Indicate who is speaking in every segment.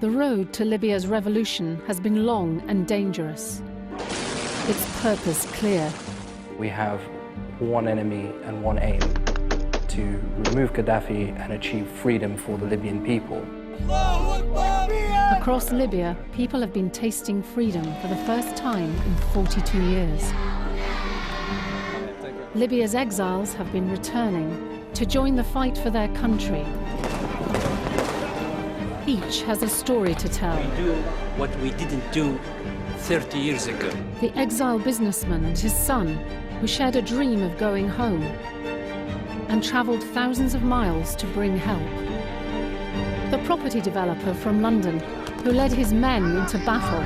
Speaker 1: The road to Libya's revolution has been long and dangerous. Its purpose clear.
Speaker 2: We have one enemy and one aim: to remove Gaddafi and achieve freedom for the Libyan people.
Speaker 1: Across Libya, people have been tasting freedom for the first time in 42 years. Libya's exiles have been returning to join the fight for their country. Each has a story to tell.
Speaker 3: We do what we didn't do 30 years ago.
Speaker 1: The exile businessman and his son, who shared a dream of going home and traveled thousands of miles to bring help. The property developer from London, who led his men into battle.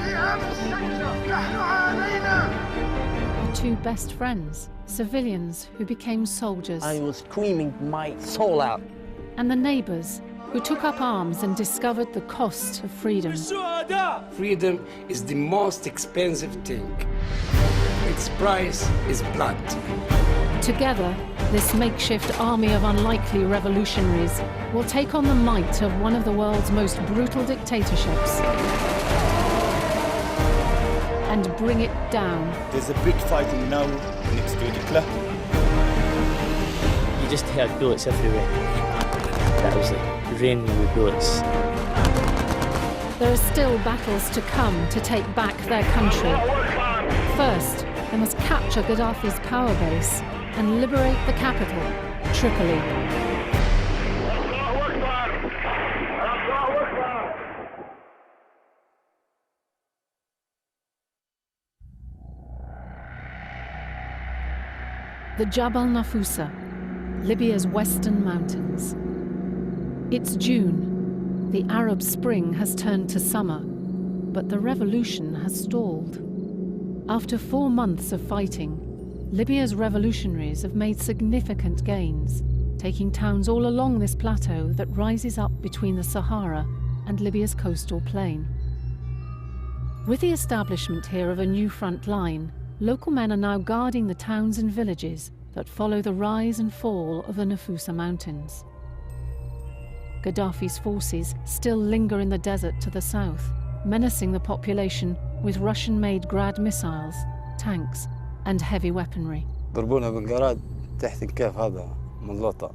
Speaker 1: The two best friends, civilians who became soldiers.
Speaker 4: I was screaming my soul out.
Speaker 1: And the neighbors, who took up arms and discovered the cost of freedom.
Speaker 5: Freedom is the most expensive thing. Its price is blood.
Speaker 1: Together, this makeshift army of unlikely revolutionaries will take on the might of one of the world's most brutal dictatorships and bring it down.
Speaker 6: There's a big fighting now next to Dikla.
Speaker 4: You just heard bullets everywhere. That was like raining with bullets.
Speaker 1: There are still battles to come to take back their country. First, they must capture Gaddafi's power base and liberate the capital, Tripoli. The Jabal Nafusa, Libya's western mountains. It's June. The Arab Spring has turned to summer, but the revolution has stalled. After 4 months of fighting, Libya's revolutionaries have made significant gains, taking towns all along this plateau that rises up between the Sahara and Libya's coastal plain. With the establishment here of a new front line, local men are now guarding the towns and villages that follow the rise and fall of the Nafusa mountains. Gaddafi's forces still linger in the desert to the south, menacing the population with Russian-made Grad missiles, tanks, and heavy weaponry.
Speaker 7: ضربونا بالجراد تحت الكهف هذا من لوطة.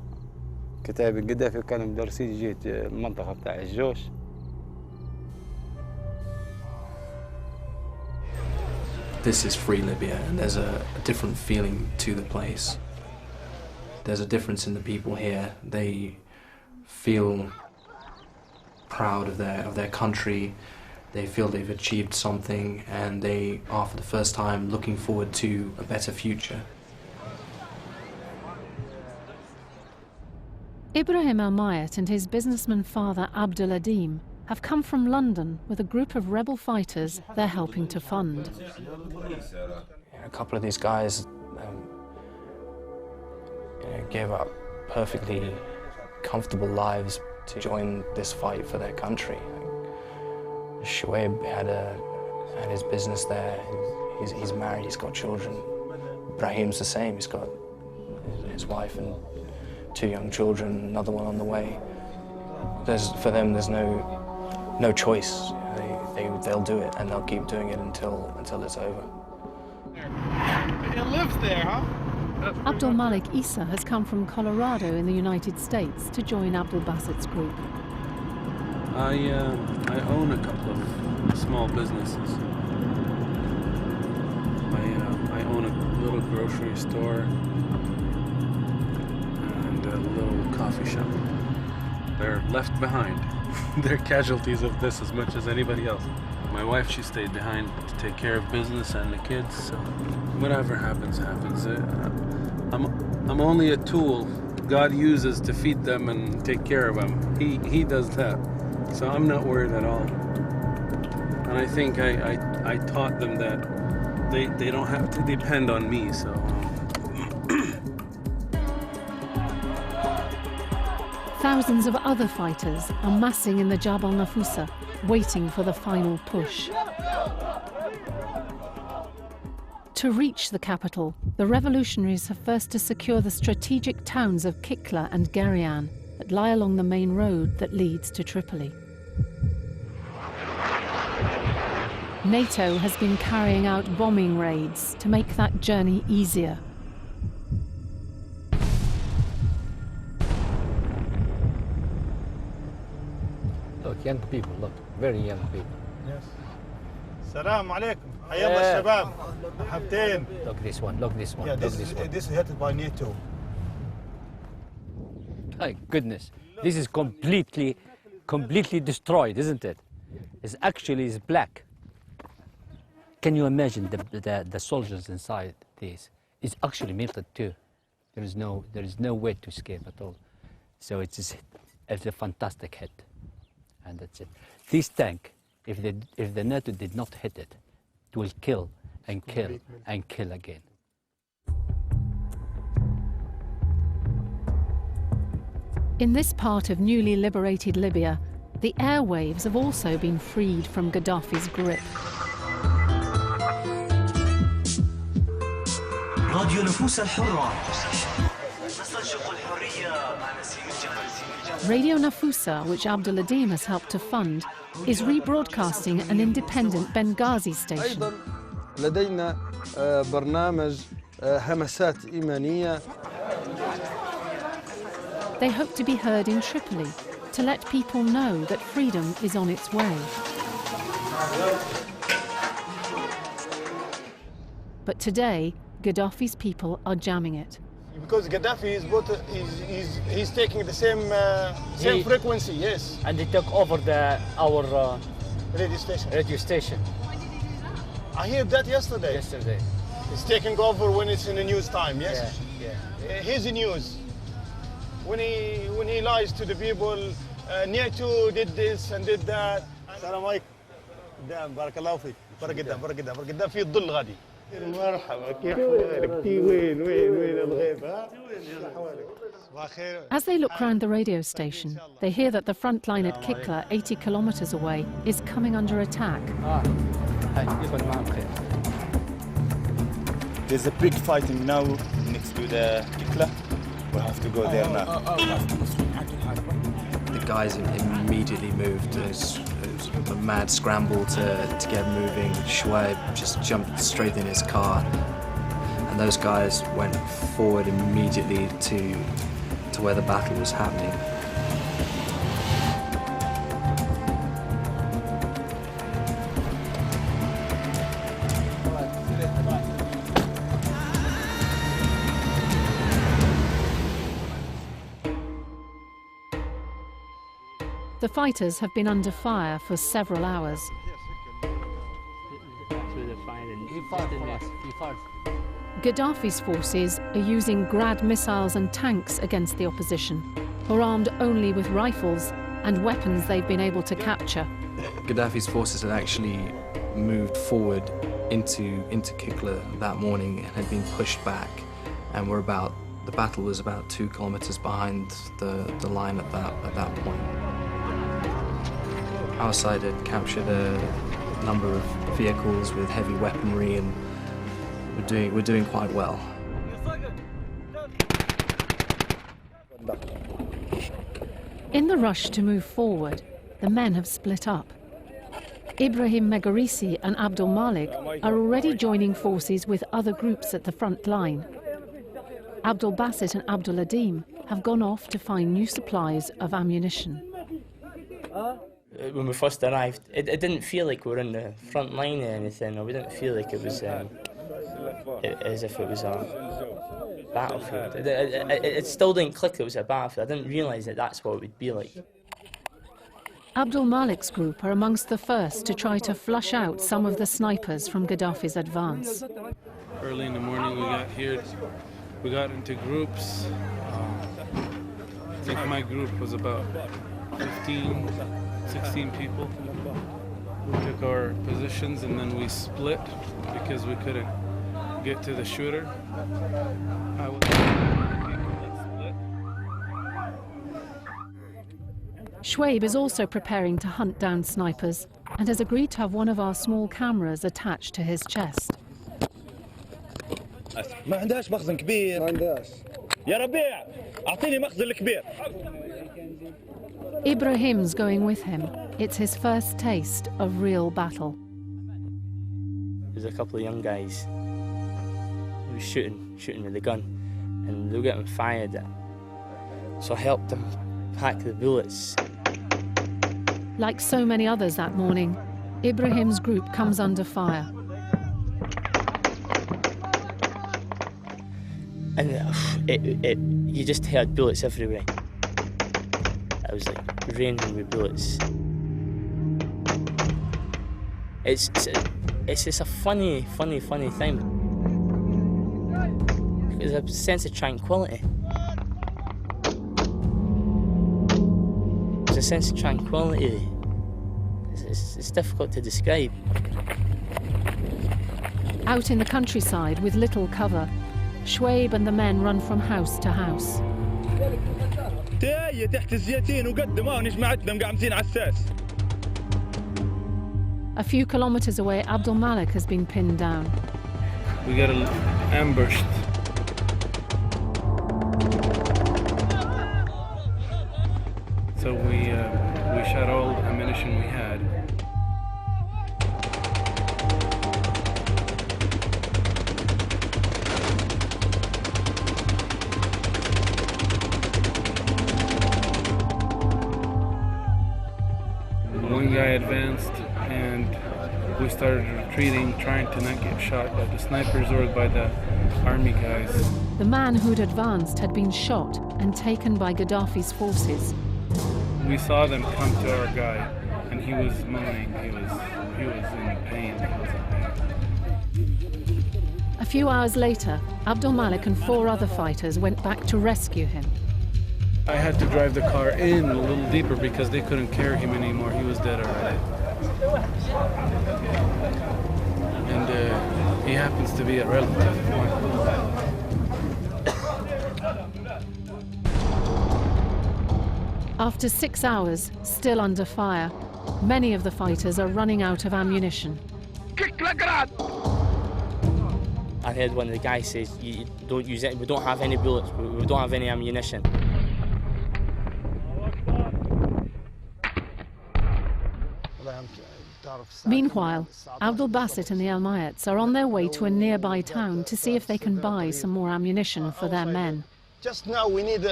Speaker 7: كتاب القذافي كانوا مدرسين جيت المنطقة بتاع الجوش.
Speaker 2: This is free Libya, and there's a different feeling to the place. There's a difference in the people here. They feel proud of their country. They feel they've achieved something, and they are for the first time looking forward to a better future.
Speaker 1: Ibrahim Al-Mayat and his businessman father Abdul Adim have come from London with a group of rebel fighters they're helping to fund.
Speaker 2: A couple of these guys gave up perfectly comfortable lives to join this fight for their country. Shoaib had his business there. He's married, he's got children. Brahim's the same. He's got his wife and 2 young children, another one on the way. For them, there's no choice. They'll do it, and they'll keep doing it until it's over.
Speaker 6: He lives there, huh?
Speaker 1: Abdul Malik Isa has come from Colorado in the United States to join Abdul Bassett's group.
Speaker 8: I own a couple of small businesses. I own a little grocery store and a little coffee shop. They're left behind. They're casualties of this as much as anybody else. My wife, she stayed behind to take care of business and the kids, so whatever happens, happens. I'm only a tool God uses to feed them and take care of them. He does that. So I'm not worried at all. And I think I taught them that they don't have to depend on me, so.
Speaker 1: Thousands of other fighters are massing in the Jabal Nafusa, waiting for the final push. To reach the capital, the revolutionaries have first to secure the strategic towns of Kikla and Gerian that lie along the main road that leads to Tripoli. NATO has been carrying out bombing raids to make that journey easier.
Speaker 9: Look, young people, look, very young people.
Speaker 6: Yes. Salam alaikum. Hayyallah shabab. Habtain.
Speaker 9: Look this one, look this one,
Speaker 6: Yeah,
Speaker 9: look this one.
Speaker 6: this is hit by NATO.
Speaker 4: My goodness, this is completely destroyed, isn't it? It's actually black. Can you imagine the soldiers inside this? It's actually melted too. There is no way to escape at all. So it's a fantastic hit, and that's it. This tank, if the NATO did not hit it, it will kill and kill and kill again.
Speaker 1: In this part of newly liberated Libya, the airwaves have also been freed from Gaddafi's grip. Radio Nafusa, which Abdul Adim has helped to fund, is rebroadcasting an independent Benghazi station.
Speaker 10: لدينا برنامج همسات إيمانية.
Speaker 1: They hope to be heard in Tripoli to let people know that freedom is on its way. But today, Gaddafi's people are jamming it.
Speaker 6: Because Gaddafi he's taking the same frequency, yes.
Speaker 4: And they took over our
Speaker 6: Radio station. I heard that yesterday. He's taking over when it's in the news time, yes? Yeah. Here's the news. When he lies to the people, NATO did this and did that. Salam alaikum. Barakallahu feek. Barakallahu في الظل غادي. مرحبا كيف حوالك؟ وين الغيب ها؟
Speaker 1: As they look round the radio station, they hear that the front line at Kikla, 80 kilometers away, is coming under attack.
Speaker 6: There's a big fighting now next to the Kikla. We have to go there now.
Speaker 2: The guys immediately moved. It was a mad scramble to get moving. Shoaib just jumped straight in his car, and those guys went forward immediately to where the battle was happening.
Speaker 1: The fighters have been under fire for several hours. Gaddafi's forces are using Grad missiles and tanks against the opposition, who are armed only with rifles and weapons they've been able to capture.
Speaker 2: Gaddafi's forces had actually moved forward into Kikla that morning and had been pushed back, and the battle was about 2 kilometers behind the line at that point. Our side had captured a number of vehicles with heavy weaponry, and we're doing quite well.
Speaker 1: In the rush to move forward, the men have split up. Ibrahim Megharisi and Abdul Malik are already joining forces with other groups at the front line. Abdul Basit and Abdul Adim have gone off to find new supplies of ammunition.
Speaker 11: When we first arrived, it didn't feel like we were in the front line or anything, or we didn't feel like it was as if it was a battlefield. It still didn't click it was a battlefield. I didn't realise that that's what it would be like.
Speaker 1: Abdul Malik's group are amongst the first to try to flush out some of the snipers from Gaddafi's advance.
Speaker 8: Early in the morning we got here, we got into groups. I think my group was about 15, 16 people. We took our positions and then we split because we couldn't get to the shooter.
Speaker 1: Shoaib is also preparing to hunt down snipers and has agreed to have one of our small cameras attached to his chest.
Speaker 6: ما عندهاش مخزن كبير. ما عندهاش. يا ربيع أعطيني مخزن الكبير.
Speaker 1: Ibrahim's going with him. It's his first taste of real battle.
Speaker 11: was a couple of young guys who were shooting with the gun, and they were getting fired at. So I helped them pack the bullets.
Speaker 1: Like so many others that morning, Ibrahim's group comes under fire.
Speaker 11: And you just heard bullets everywhere. It was like raining with bullets. It's just a funny thing. There's a sense of tranquility. There's a sense of tranquility. It's difficult to describe.
Speaker 1: Out in the countryside with little cover, Shwaib and the men run from house to house. A few kilometers away, Abdul Malik has been pinned down.
Speaker 8: We got ambushed. So we shot all the ammunition we had. One guy advanced and we started retreating, trying to not get shot by the snipers or by the army guys.
Speaker 1: The man who'd advanced had been shot and taken by Gaddafi's forces.
Speaker 8: We saw them come to our guy, and he was moaning. He was in pain.
Speaker 1: A few hours later, Abdul Malik and 4 other fighters went back to rescue him.
Speaker 8: I had to drive the car in a little deeper because they couldn't carry him anymore. He was dead already. And he happens to be a relative of mine.
Speaker 1: After 6 hours, still under fire, many of the fighters are running out of ammunition.
Speaker 11: I heard one of the guys say, "You don't use it. We don't have any bullets. We don't have any ammunition."
Speaker 1: Meanwhile, Abdul Basit and the Almayats are on their way to a nearby town to see if they can buy some more ammunition for their men.
Speaker 6: Just now we need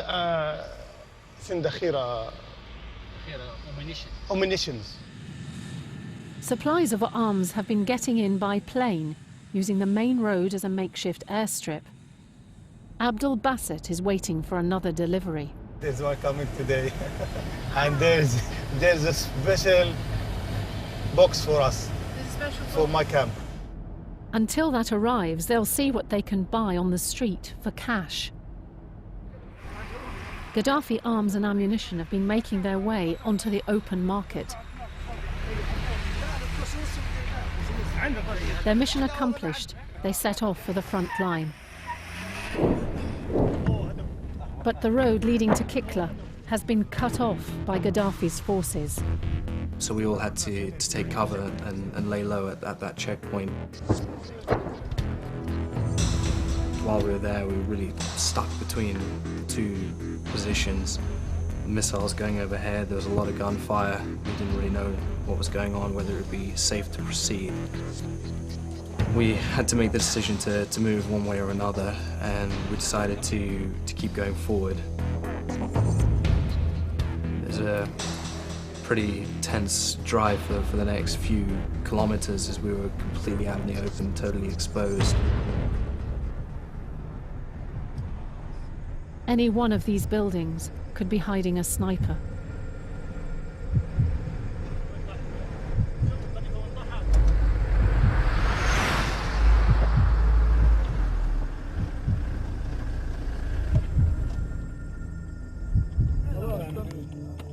Speaker 6: ammunitions.
Speaker 1: Supplies of arms have been getting in by plane, using the main road as a makeshift airstrip. Abdul Basit is waiting for another delivery.
Speaker 6: There's one coming today, and there's a special box for us, for my camp.
Speaker 1: Until that arrives, they'll see what they can buy on the street for cash. Gaddafi arms and ammunition have been making their way onto the open market. Their mission accomplished, they set off for the front line. But the road leading to Kikla has been cut off by Gaddafi's forces.
Speaker 2: So we all had to take cover and lay low at that checkpoint. While we were there, we were really stuck between 2 positions. Missiles going overhead, there was a lot of gunfire. We didn't really know what was going on, whether it would be safe to proceed. We had to make the decision to move one way or another, and we decided to keep going forward. There's a pretty tense drive for the next few kilometers as we were completely out in the open, totally exposed.
Speaker 1: Any one of these buildings could be hiding a sniper.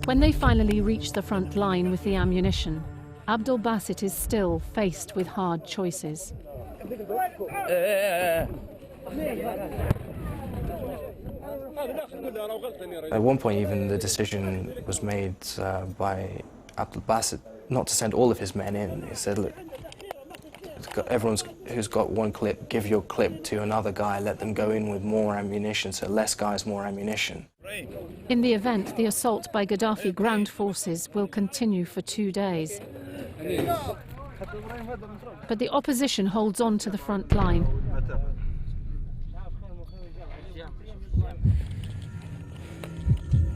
Speaker 1: When they finally reach the front line with the ammunition, Abdul Basit is still faced with hard choices.
Speaker 2: At one point, even the decision was made by Abdul Basit not to send all of his men in. He said, look, everyone who's got 1 clip, give your clip to another guy, let them go in with more ammunition, so less guys, more ammunition.
Speaker 1: In the event, the assault by Gaddafi ground forces will continue for 2 days. But the opposition holds on to the front line.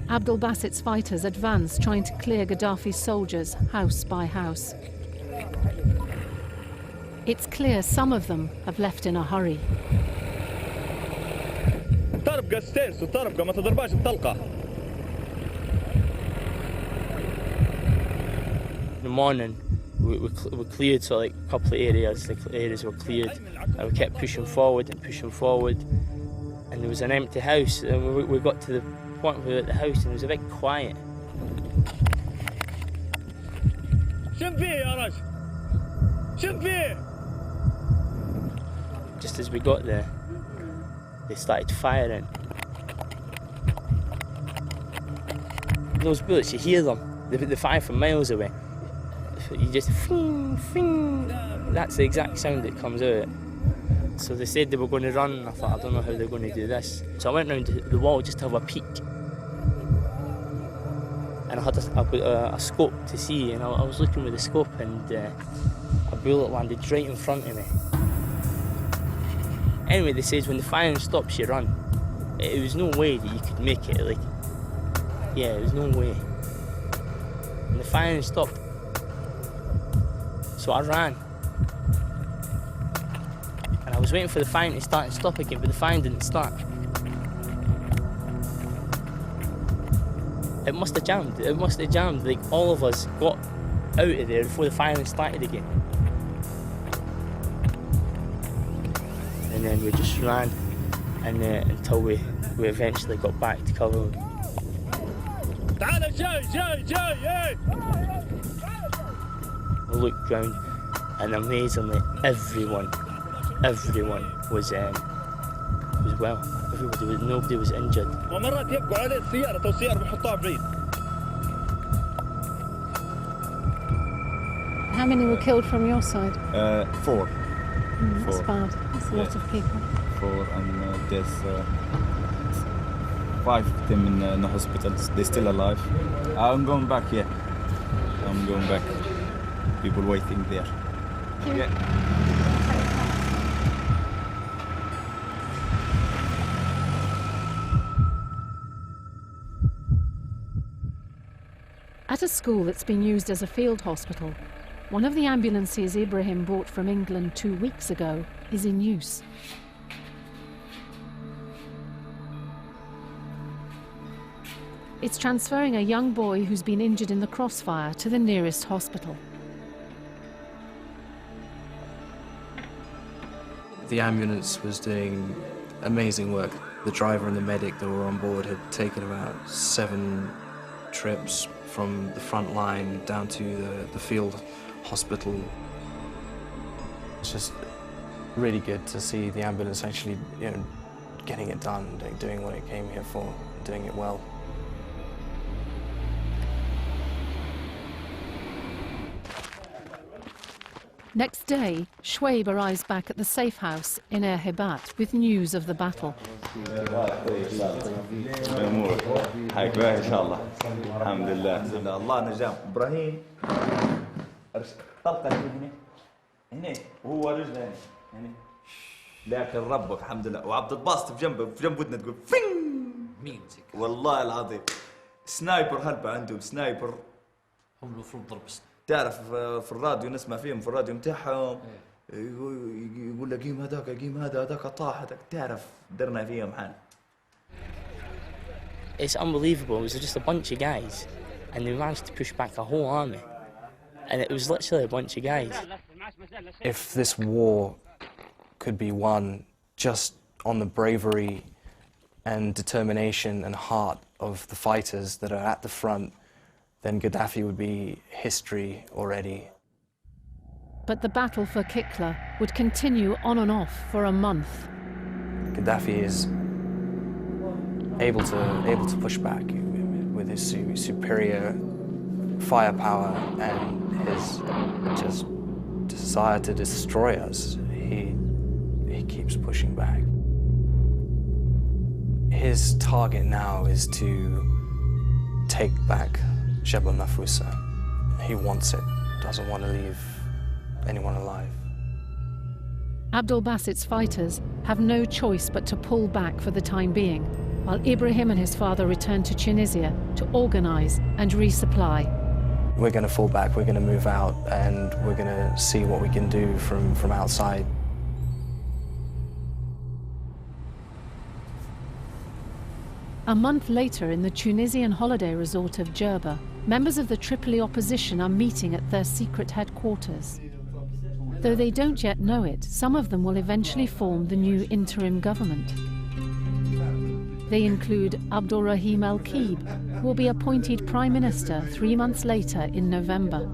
Speaker 1: Abdel Basset's fighters advance, trying to clear Gaddafi's soldiers house by house. It's clear some of them have left in a hurry.
Speaker 11: In the morning, we cleared, so like a couple of areas, the areas were cleared, and we kept pushing forward, and there was an empty house, and we got to the point where we were at the house, and it was a bit quiet. Just as we got there, they started firing. Those bullets, you hear them, they fire from miles away. You just fing, fing. That's the exact sound that comes out. So they said they were going to run, and I thought, I don't know how they're going to do this. So I went round the wall just to have a peek. And I had a scope to see, and I was looking with the scope, and a bullet landed right in front of me. Anyway, they said when the firing stops, you run. It was no way that you could make it, like, yeah, there was no way. And the firing stopped. So I ran. And I was waiting for the firing to start and stop again, but the firing didn't start. It must have jammed. It must have jammed. Like, all of us got out of there before the firing started again. And then we just ran, and until we eventually got back to cover. I looked round, and amazingly, everyone was well. Nobody was injured.
Speaker 1: How many were killed from your side?
Speaker 12: 4.
Speaker 1: That's bad. That's a lot of people.
Speaker 12: 4, and there's 5 of them in the hospitals. They're still alive. I'm going back, yeah. I'm going back. People waiting there. Yeah.
Speaker 1: At a school that's been used as a field hospital, one of the ambulances Ibrahim bought from England 2 weeks ago is in use. It's transferring a young boy who's been injured in the crossfire to the nearest hospital.
Speaker 2: The ambulance was doing amazing work. The driver and the medic that were on board had taken about 7 trips from the front line down to the field hospital. It's just really good to see the ambulance actually, getting it done, doing what it came here for, doing it well.
Speaker 1: Next day, Shwaib arrives back at the safe house in Erhebat with news of the battle.
Speaker 13: لكن ربك الحمد لله وعبد الباسط بجنب ودنا تقول فين مين والله العظيم سنايبر هلبة عندهم سنايبر هم المفروض ضرب تعرف في الراديو نسمع فيهم في الراديو متاعهم يقول لك قيم هذاك طاح هذاك تعرف درنا فيهم حال.
Speaker 11: It's unbelievable. It was just a bunch of guys, and they managed to push back a whole army, and it was literally a bunch of guys.
Speaker 2: If this war could be won just on the bravery and determination and heart of the fighters that are at the front, then Gaddafi would be history already.
Speaker 1: But the battle for Kikla would continue on and off for a month.
Speaker 2: Gaddafi is able to push back with his superior firepower and his just desire to destroy us. He keeps pushing back. His target now is to take back Jebel Nafusa. He wants it, doesn't want to leave anyone alive.
Speaker 1: Abdul Basit's fighters have no choice but to pull back for the time being, while Ibrahim and his father return to Tunisia to organize and resupply.
Speaker 2: We're going to fall back, we're going to move out, and we're going to see what we can do from outside.
Speaker 1: A month later, in the Tunisian holiday resort of Djerba, members of the Tripoli opposition are meeting at their secret headquarters. Though they don't yet know it, some of them will eventually form the new interim government. They include Abdul Rahim Al-Kib, who will be appointed Prime Minister 3 months later in November.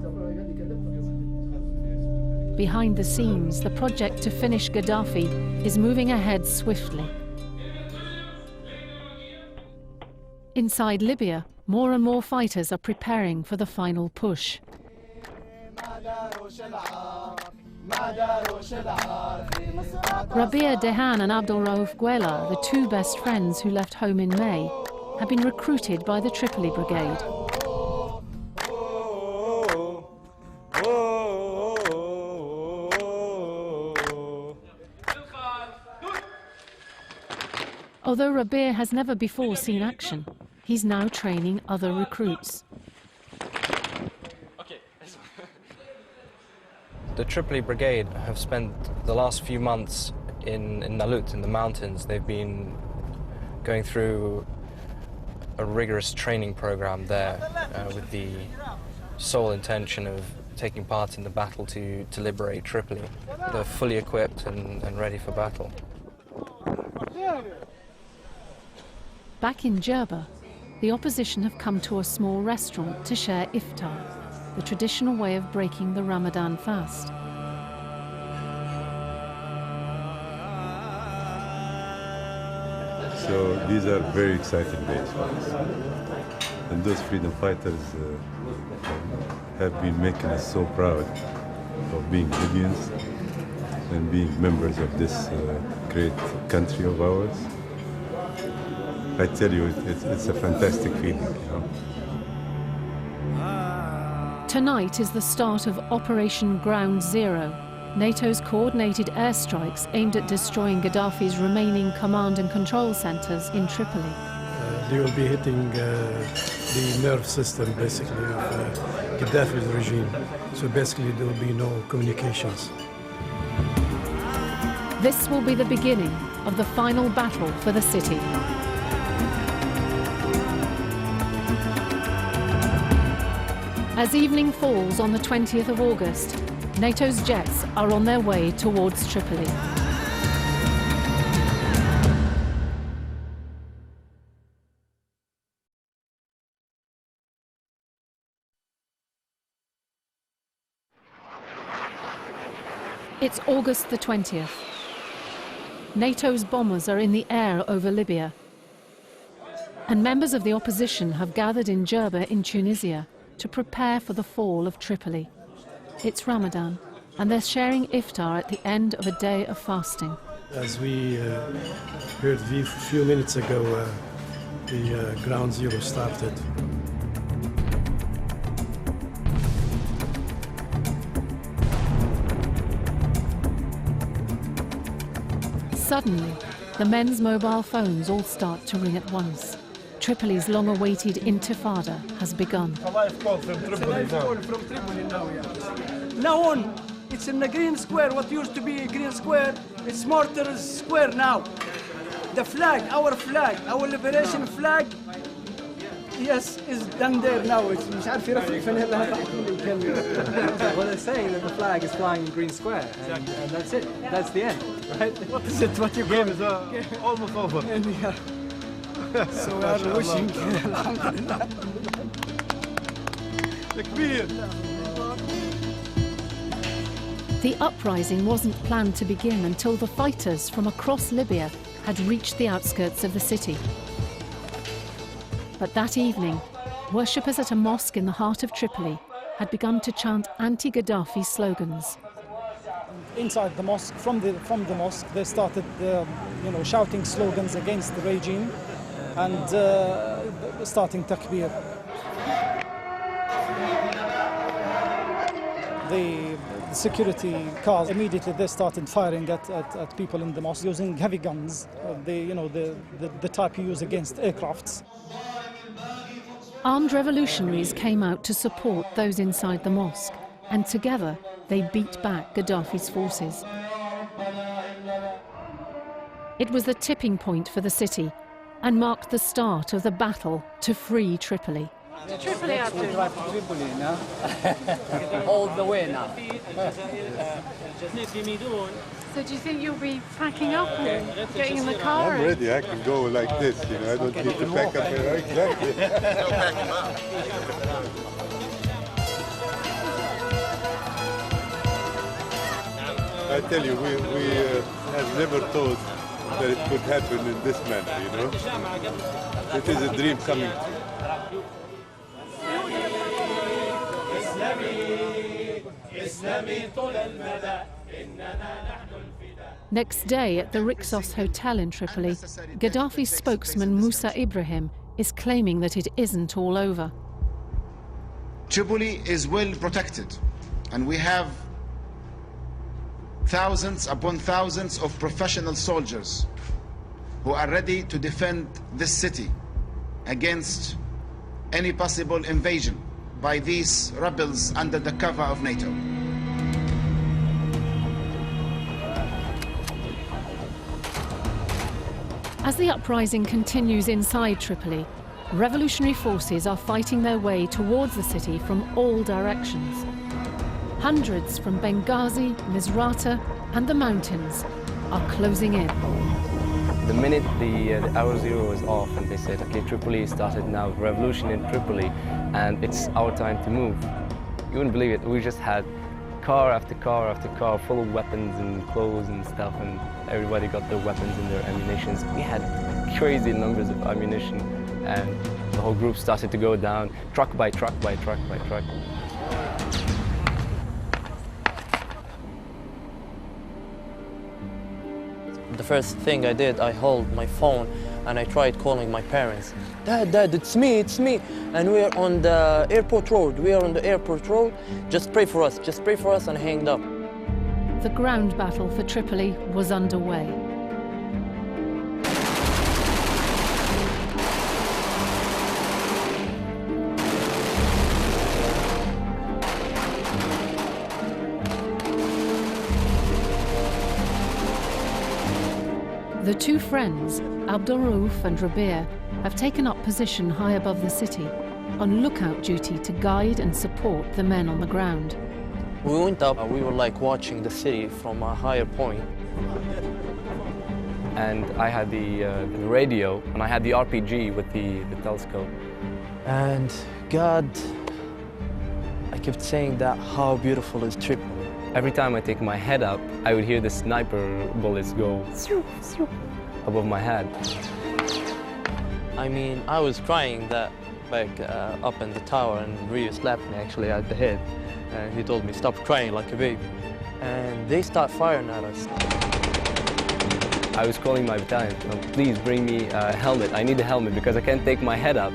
Speaker 1: Behind the scenes, the project to finish Gaddafi is moving ahead swiftly. Inside Libya, more and more fighters are preparing for the final push. Rabia Dehan and Abdul Rauf Guela, the two best friends who left home in May, have been recruited by the Tripoli Brigade. Although Rabia has never before seen action, he's now training other recruits.
Speaker 2: The Tripoli Brigade have spent the last few months in Nalut, in the mountains. They've been going through a rigorous training program there with the sole intention of taking part in the battle to liberate Tripoli. They're fully equipped and ready for battle.
Speaker 1: Back in Djerba, the opposition have come to a small restaurant to share iftar, the traditional way of breaking the Ramadan fast.
Speaker 14: So these are very exciting days for us. And those freedom fighters have been making us so proud of being Libyans and being members of this great country of ours. I tell you, it's a fantastic feeling, you know.
Speaker 1: Tonight is the start of Operation Ground Zero, NATO's coordinated airstrikes aimed at destroying Gaddafi's remaining command and control centres in Tripoli.
Speaker 15: They will be hitting the nerve system, basically, of Gaddafi's regime. So basically there will be no communications.
Speaker 1: This will be the beginning of the final battle for the city. As evening falls on the 20th of August, NATO's jets are on their way towards Tripoli. It's August the 20th. NATO's bombers are in the air over Libya, and members of the opposition have gathered in Djerba in Tunisia to prepare for the fall of Tripoli. It's Ramadan, and they're sharing iftar at the end of a day of fasting.
Speaker 15: As we heard a few minutes ago, the Ground Zero started.
Speaker 1: Suddenly, the men's mobile phones all start to ring at once. Tripoli's long-awaited intifada has begun.
Speaker 6: A live call from Tripoli now.
Speaker 16: From Tripoli now, yeah. Now on, it's in the green square. What used to be a green square, it's Martyrs Square now. The flag, our liberation flag, yes, is done there now. It's مش عارف يرفع فنها
Speaker 17: Well, they're saying that the flag is flying in green square, and that's it. That's the end, right?
Speaker 6: What is it? What you game is almost over.
Speaker 16: So we are wishing alhamdulillah.
Speaker 1: The uprising wasn't planned to begin until the fighters from across Libya had reached the outskirts of the city. But that evening, worshippers at a mosque in the heart of Tripoli had begun to chant anti-Gaddafi slogans.
Speaker 18: Inside the mosque, from the mosque, they started, shouting slogans against the regime and starting takbir. the security cars, immediately they started firing at people in the mosque using heavy guns, the type you use against aircrafts.
Speaker 1: Armed revolutionaries came out to support those inside the mosque, and together they beat back Gaddafi's forces. It was the tipping point for the city and marked the start of the battle to free Tripoli.
Speaker 17: To Tripoli, we drive to Tripoli now. All the way now.
Speaker 19: So do you think you'll be packing up and getting in the car?
Speaker 14: I'm ready. I can go like this, I don't need to pack up. Exactly. I tell you, we have never thought that it could happen in this manner, It is a dream coming.
Speaker 1: Next day at the Rixos Hotel in Tripoli, Gaddafi's spokesman Musa Ibrahim is claiming that it isn't all over.
Speaker 20: Tripoli is well protected, and we have thousands upon thousands of professional soldiers who are ready to defend this city against any possible invasion by these rebels under the cover of NATO.
Speaker 1: As the uprising continues inside Tripoli, revolutionary forces are fighting their way towards the city from all directions. Hundreds from Benghazi, Misrata and the mountains are closing in.
Speaker 21: The minute the hour zero was off and they said, okay, Tripoli started now, revolution in Tripoli, and it's our time to move. You wouldn't believe it, we just had car after car after car full of weapons and clothes and stuff, and everybody got their weapons and their ammunitions. We had crazy numbers of ammunition, and the whole group started to go down, truck by truck by truck by truck.
Speaker 11: The first thing I did, I held my phone and I tried calling my parents. Dad, it's me. And we're on the airport road. Just pray for us, and I hanged up.
Speaker 1: The ground battle for Tripoli was underway. The two friends, Abdul Rauf and Rabir, have taken up position high above the city, on lookout duty to guide and support the men on the ground.
Speaker 11: We went up, we were like watching the city from a higher point.
Speaker 21: And I had the radio, and I had the RPG with the telescope.
Speaker 11: And God, I kept saying that, how beautiful is Tripoli.
Speaker 21: Every time I take my head up, I would hear the sniper bullets go above my head.
Speaker 11: I mean, I was crying that back up in the tower, and Rio slapped me actually at the head. And he told me, stop crying like a baby. And they start firing at us.
Speaker 21: I was calling my battalion, please bring me a helmet. I need a helmet because I can't take my head up.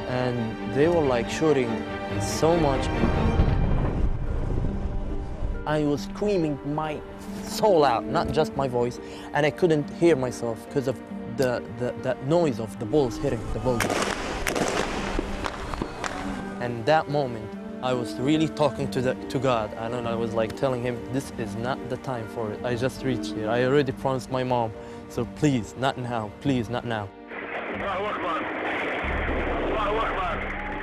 Speaker 11: And they were like shooting so much. I was screaming my soul out, not just my voice, and I couldn't hear myself because of that noise of the bullets hitting the building. And that moment, I was really talking to God, and I was like telling him, this is not the time for it. I just reached here. I already promised my mom, so please, not now, please, not now.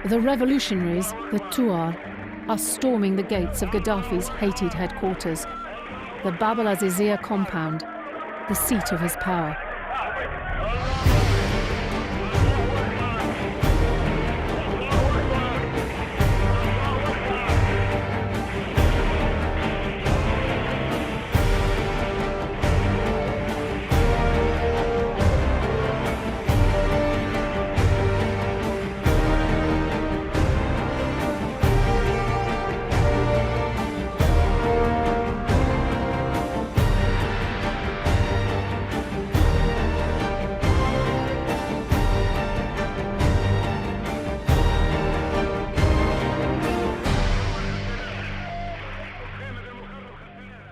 Speaker 1: The revolutionaries, the Tuar, are storming the gates of Gaddafi's hated headquarters, the Bab al-Azizia compound, the seat of his power.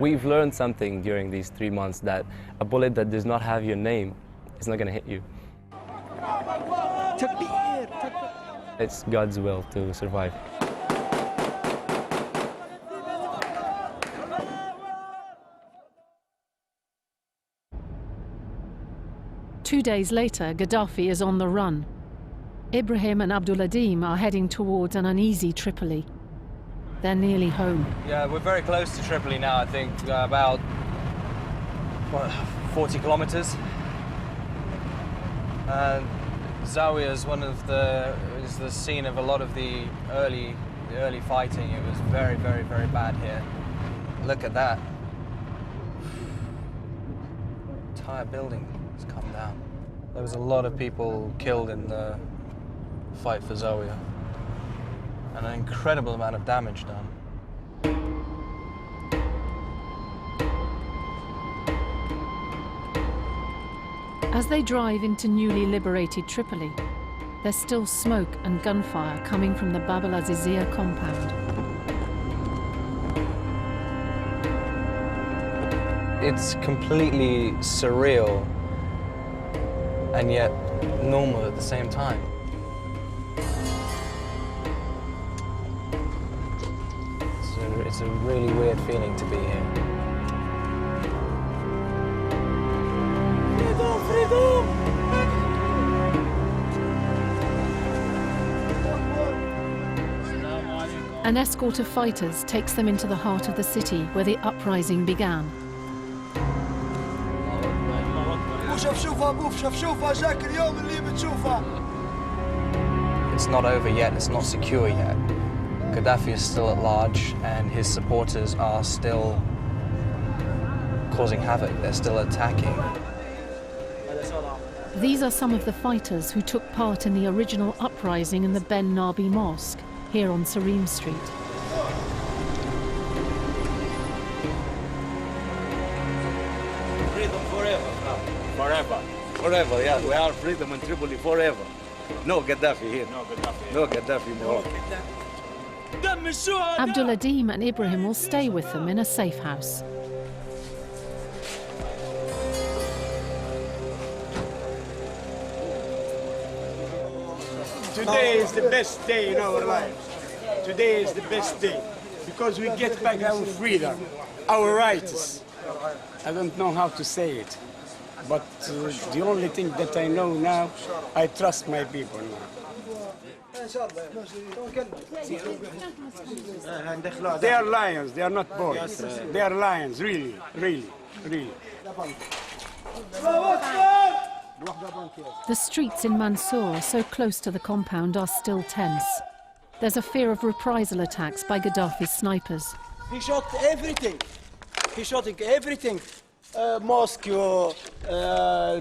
Speaker 21: We've learned something during these 3 months, that a bullet that does not have your name is not going to hit you. It's God's will to survive.
Speaker 1: Two days later, Gaddafi is on the run. Ibrahim and Abduladim are heading towards an uneasy Tripoli. They're nearly home.
Speaker 2: Yeah, we're very close to Tripoli now, I think, about, 40 kilometers. And Zawiya is the scene of a lot of the early fighting. It was very, very, very bad here. Look at that. Entire building has come down. There was a lot of people killed in the fight for Zawiya, and an incredible amount of damage done.
Speaker 1: As they drive into newly liberated Tripoli, there's still smoke and gunfire coming from the Bab al-Azizia compound.
Speaker 2: It's completely surreal and yet normal at the same time. It's a really weird feeling to be here.
Speaker 16: Freedom, freedom!
Speaker 1: An escort of fighters takes them into the heart of the city where the uprising began.
Speaker 2: It's not over yet, it's not secure yet. Gaddafi is still at large and his supporters are still causing havoc, they're still attacking.
Speaker 1: These are some of the fighters who took part in the original uprising in the Ben Nabi Mosque, here on Sarim Street.
Speaker 3: Freedom forever, forever, forever, yeah, we are freedom in Tripoli forever. No Gaddafi here. No Gaddafi. No Gaddafi more.
Speaker 1: Abduladim and Ibrahim will stay with them in a safe house.
Speaker 5: Today is the best day in our lives. Today is the best day because we get back our freedom, our rights. I don't know how to say it, but the only thing that I know now, I trust my people now. They are lions, they are not boys. They are lions, really, really, really.
Speaker 1: The streets in Mansour, so close to the compound, are still tense. There's a fear of reprisal attacks by Gaddafi's snipers.
Speaker 16: He shot everything. He shot everything. Mosque,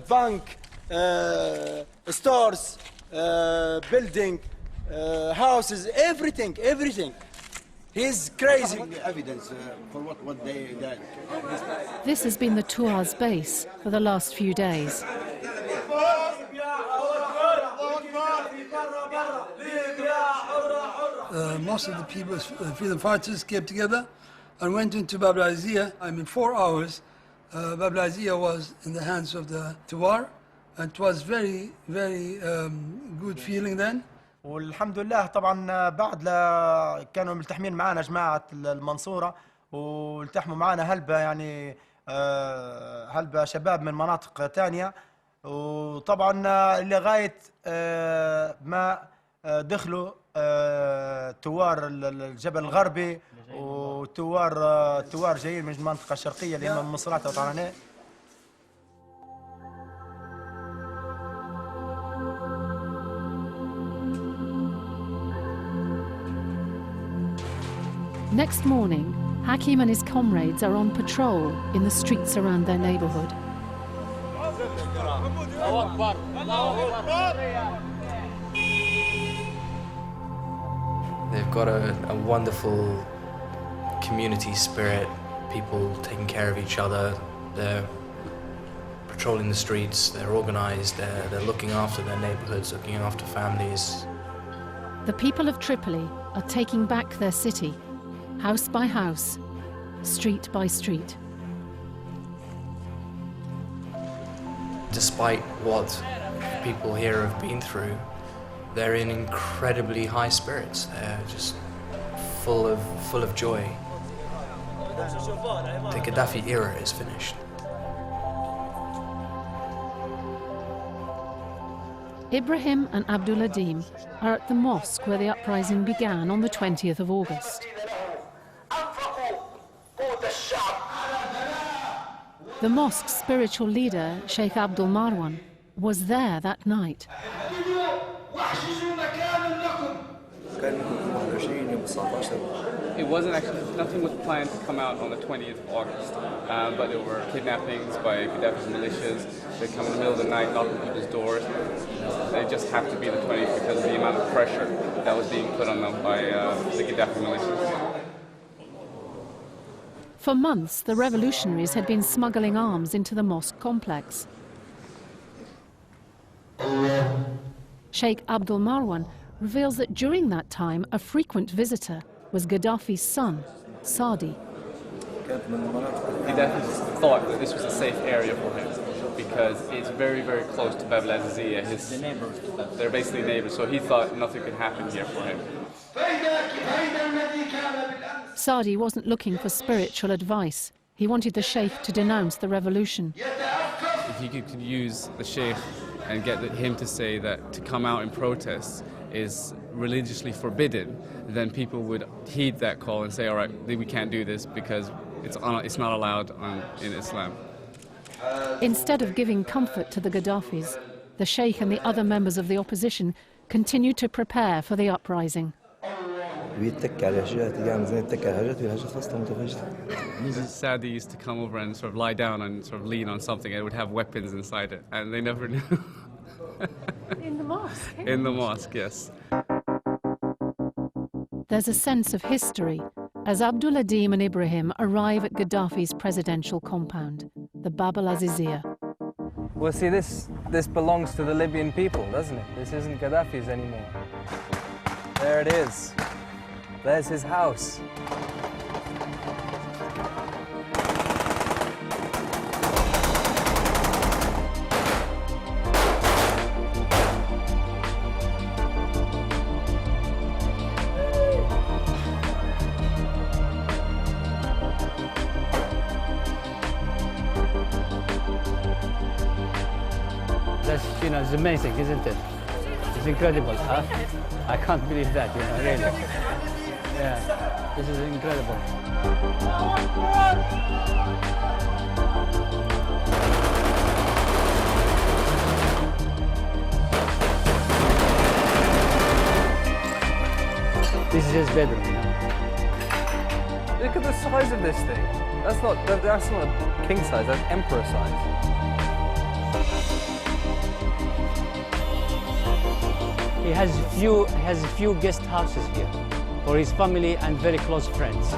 Speaker 16: bank, stores, building, houses, everything, everything. He's crazy.
Speaker 3: Evidence for what they did.
Speaker 1: This has been the Tuar's base for the last few days.
Speaker 22: Most of the people, freedom fighters, came together and went into Bab al-Azizia. I mean, 4 hours, Bab al-Azizia was in the hands of the Tuar, and it was very, very good feeling then.
Speaker 23: والحمد لله طبعا بعد لا كانوا ملتحمين معنا جماعة المنصورة والتحموا معنا هلبة يعني هلبة شباب من مناطق تانية وطبعا لغاية ما دخلوا توار الجبل الغربي وتوار جايين من المنطقة الشرقية اللي هم من مصراتة وطعنانة.
Speaker 1: Next morning, Hakim and his comrades are on patrol in the streets around their neighborhood.
Speaker 2: They've got a wonderful community spirit, people taking care of each other. They're patrolling the streets, they're organized, they're looking after their neighborhoods, looking after families.
Speaker 1: The people of Tripoli are taking back their city, house by house, street by street.
Speaker 2: Despite what people here have been through, they're in incredibly high spirits. They're just full of joy. The Gaddafi era is finished.
Speaker 1: Ibrahim and Abdul-Adim are at the mosque where the uprising began on the 20th of August. The mosque's spiritual leader, Sheikh Abdul Marwan, was there that night.
Speaker 7: It wasn't actually, nothing was planned to come out on the 20th of August, but there were kidnappings by Gaddafi's militias. They come in the middle of the night, knocking people's doors. They just have to be the 20th because of the amount of pressure that was being put on them by the Gaddafi militias.
Speaker 1: For months, the revolutionaries had been smuggling arms into the mosque complex. Sheikh Abdul Marwan reveals that during that time, a frequent visitor was Gaddafi's son, Saadi.
Speaker 7: Gaddafi thought that this was a safe area for him because it's very, very close to Bab al-Aziziyah. They're basically neighbors, so he thought nothing could happen here for him.
Speaker 1: Saadi wasn't looking for spiritual advice. He wanted the sheikh to denounce the revolution.
Speaker 7: If you could use the sheikh and get him to say that to come out in protest is religiously forbidden, then people would heed that call and say, all right, we can't do this because it's not allowed in Islam.
Speaker 1: Instead of giving comfort to the Gaddafis, the sheikh and the other members of the opposition continued to prepare for the uprising.
Speaker 7: Mrs. Saadi used to come over and sort of lie down and sort of lean on something and it would have weapons inside it, and they never knew.
Speaker 19: In the mosque?
Speaker 7: In the mosque, yes.
Speaker 1: There's a sense of history as Abdul-Adim and Ibrahim arrive at Gaddafi's presidential compound, the Bab al-Aziziyah.
Speaker 17: Well, see, this belongs to the Libyan people, doesn't it? This isn't Gaddafi's anymore. There it is. There's his house.
Speaker 4: That's, it's amazing, isn't it? It's incredible, huh? I can't believe that, really. Yeah, this is incredible. This is his bedroom.
Speaker 17: Look at the size of this thing. That's not a king size, that's emperor size.
Speaker 4: He has a few guest houses here for his family and very close friends.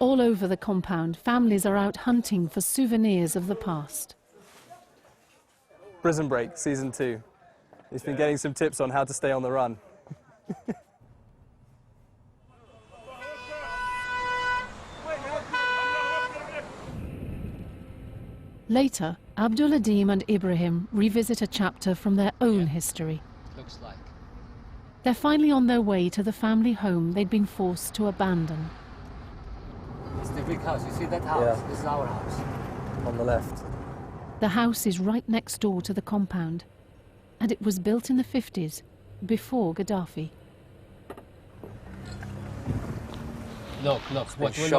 Speaker 1: All over the compound, families are out hunting for souvenirs of the past.
Speaker 17: Prison Break, Season 2. He's been getting some tips on how to stay on the run.
Speaker 1: Later, Abdul-Adim and Ibrahim revisit a chapter from their own history.
Speaker 4: Looks like.
Speaker 1: They're finally on their way to the family home they'd been forced to abandon.
Speaker 4: It's the big house. You see that house?
Speaker 17: Yeah.
Speaker 4: This is our house.
Speaker 17: On the left.
Speaker 1: The house is right next door to the compound, and it was built in the 50s, before Gaddafi.
Speaker 4: Look, look at it.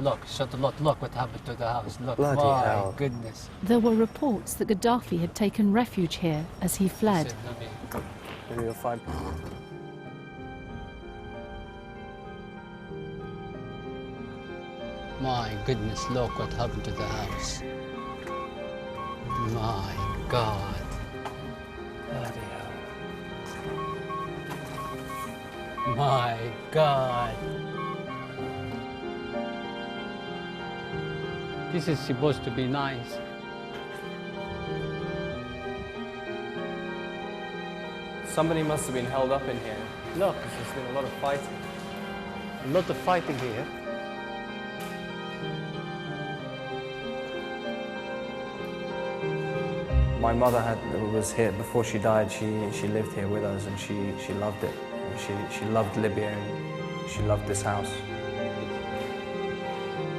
Speaker 4: Look, shut the lot. Look what happened to the house. Look,
Speaker 17: Bloody
Speaker 4: my
Speaker 17: hell.
Speaker 4: goodness.
Speaker 1: There were reports that Gaddafi had taken refuge here as he fled.
Speaker 17: Maybe you'll find.
Speaker 4: My goodness, look what happened to the house. My God.
Speaker 17: Bloody hell.
Speaker 4: My God. This is supposed to be nice.
Speaker 17: Somebody must have been held up in here. Look, there's been a lot of fighting.
Speaker 4: A lot of fighting here.
Speaker 17: My mother was here before she died. She lived here with us, and she loved it. She loved Libya, and she loved this house.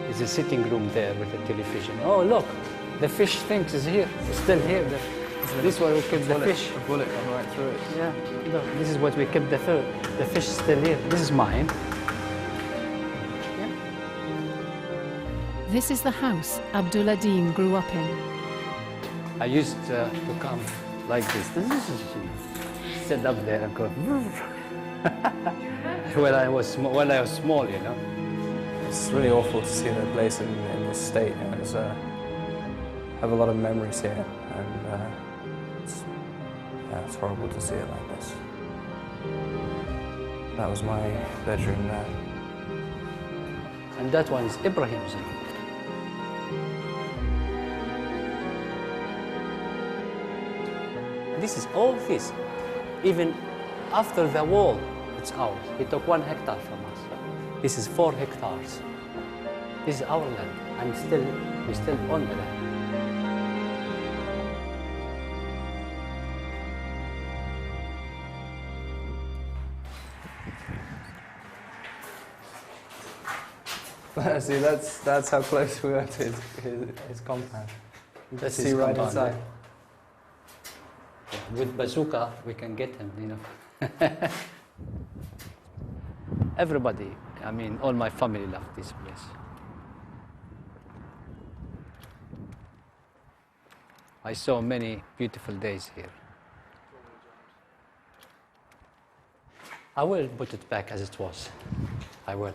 Speaker 4: There's a sitting room there with a television. Oh, look, the fish things is here. It's still here. This is where we kept the fish.
Speaker 17: A bullet gone right through it.
Speaker 4: Yeah, look, this is what we kept the fish is still here. This is mine.
Speaker 1: This is the house Abdullah Deen grew up in.
Speaker 4: I used to come like this. This is sit up there and go. when I was small, you know.
Speaker 17: It's really awful to see the place in this state. You know, I have a lot of memories here, and it's horrible to see it like this. That was my bedroom there.
Speaker 4: And that one is Ibrahim's room. This is all this. Even after the wall, it's ours. He took 1 hectare from us. This is 4 hectares. This is our land, and we still own the land.
Speaker 17: See, that's how close we are to his compound.
Speaker 4: That's
Speaker 17: see right inside.
Speaker 4: With bazooka, we can get him, you know. Everybody, I mean, all my family loved this place. I saw many beautiful days here. I will put it back as it was. I will.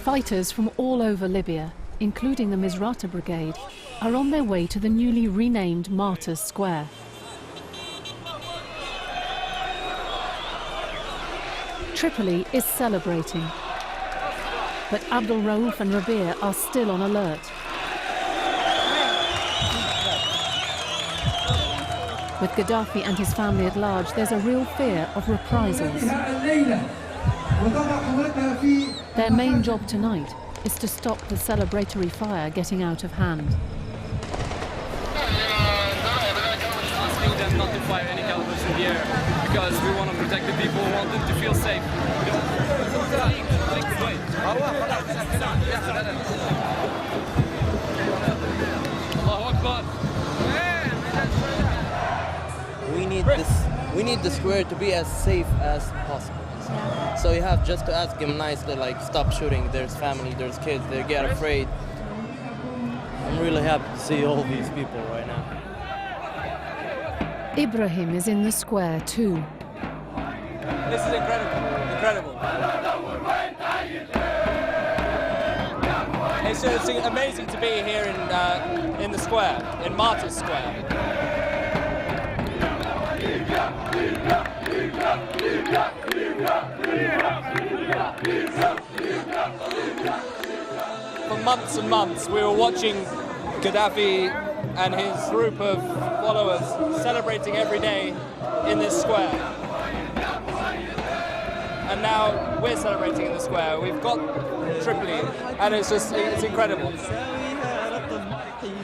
Speaker 1: Fighters from all over Libya, including the Misrata Brigade, are on their way to the newly renamed Martyrs Square. Tripoli is celebrating, but Abdul Rauf and Rabia are still on alert. With Gaddafi and his family at large, there's a real fear of reprisals. Their main job tonight is to stop the celebratory fire getting out of hand.
Speaker 7: Asking them not to fire any calibers in the air because we want to protect the people, we want them to feel safe.
Speaker 8: We need the square to be as safe as possible. So you have just to ask him nicely, like, stop shooting. There's family, there's kids, they get afraid. I'm really happy to see all these people right now.
Speaker 1: Ibrahim is in the square too.
Speaker 7: This is incredible. It's amazing to be here in the square, in Martyrs Square. For months and months, we were watching Gaddafi and his group of followers celebrating every day in this square. And now we're celebrating in the square. We've got Tripoli, and it's incredible.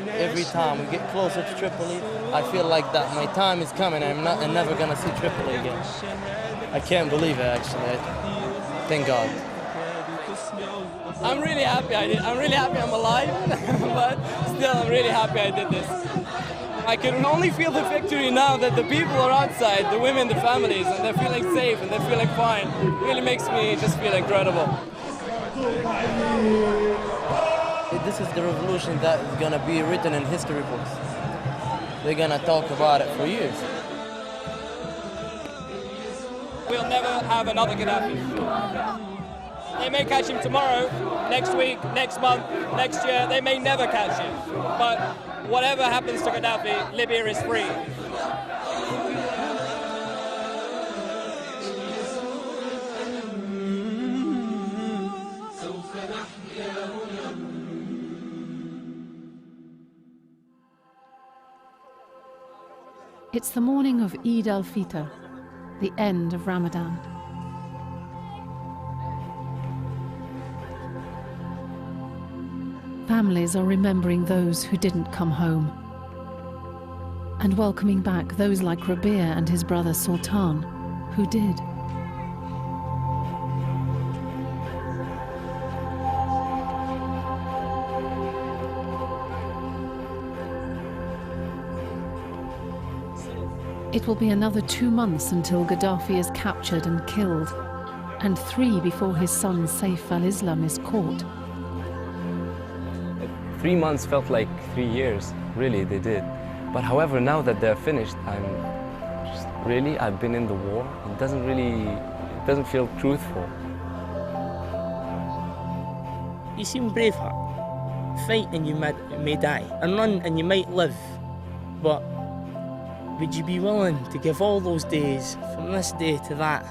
Speaker 8: Every time we get closer to Tripoli, I feel like that my time is coming. I'm never gonna see Tripoli again. I can't believe it, actually. Thank God.
Speaker 7: I'm really happy I'm really happy I'm alive, but still I'm really happy I did this. I can only feel the victory now that the people are outside, the women, the families, and they're feeling safe and they're feeling fine. It really makes me just feel incredible.
Speaker 8: This is the revolution that is gonna be written in history books. They're gonna talk about it for years.
Speaker 7: We'll never have another Gaddafi. They may catch him tomorrow, next week, next month, next year. They may never catch him. But whatever happens to Gaddafi, Libya is free.
Speaker 1: It's the morning of Eid al-Fitr, the end of Ramadan. Families are remembering those who didn't come home and welcoming back those like Rabia and his brother Sultan, who did. It will be another 2 months until Gaddafi is captured and killed, and 3 before his son Saif al-Islam is caught.
Speaker 21: 3 months felt like 3 years, really, they did. But however, now that they're finished, I've been in the war. It doesn't feel truthful.
Speaker 11: You seem Braveheart. Fight and you may die, and run and you might live. But would you be willing to give all those days, from this day to that,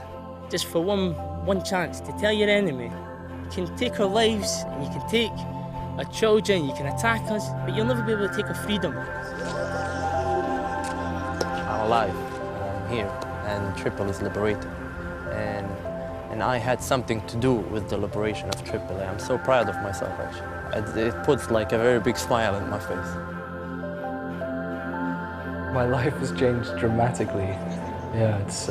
Speaker 11: just for one chance to tell your enemy, you can take our lives, and you can take our children, you can attack us, but you'll never be able to take our freedom.
Speaker 9: I'm alive, I'm here, and Tripoli is liberated. And I had something to do with the liberation of Tripoli. I'm so proud of myself, actually. It puts like a very big smile on my face.
Speaker 2: My life has changed dramatically. Yeah, it's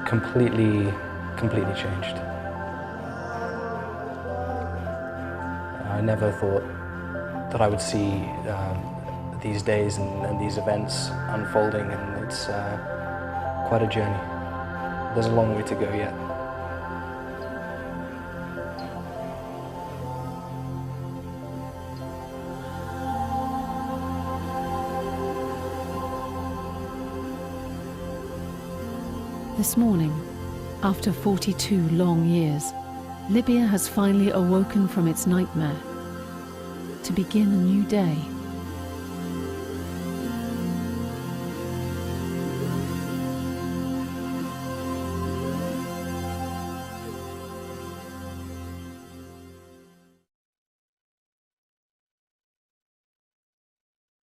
Speaker 2: completely changed. I never thought that I would see these days and these events unfolding, and it's quite a journey. There's a long way to go yet.
Speaker 1: This morning, after 42 long years, Libya has finally awoken from its nightmare to begin a new day.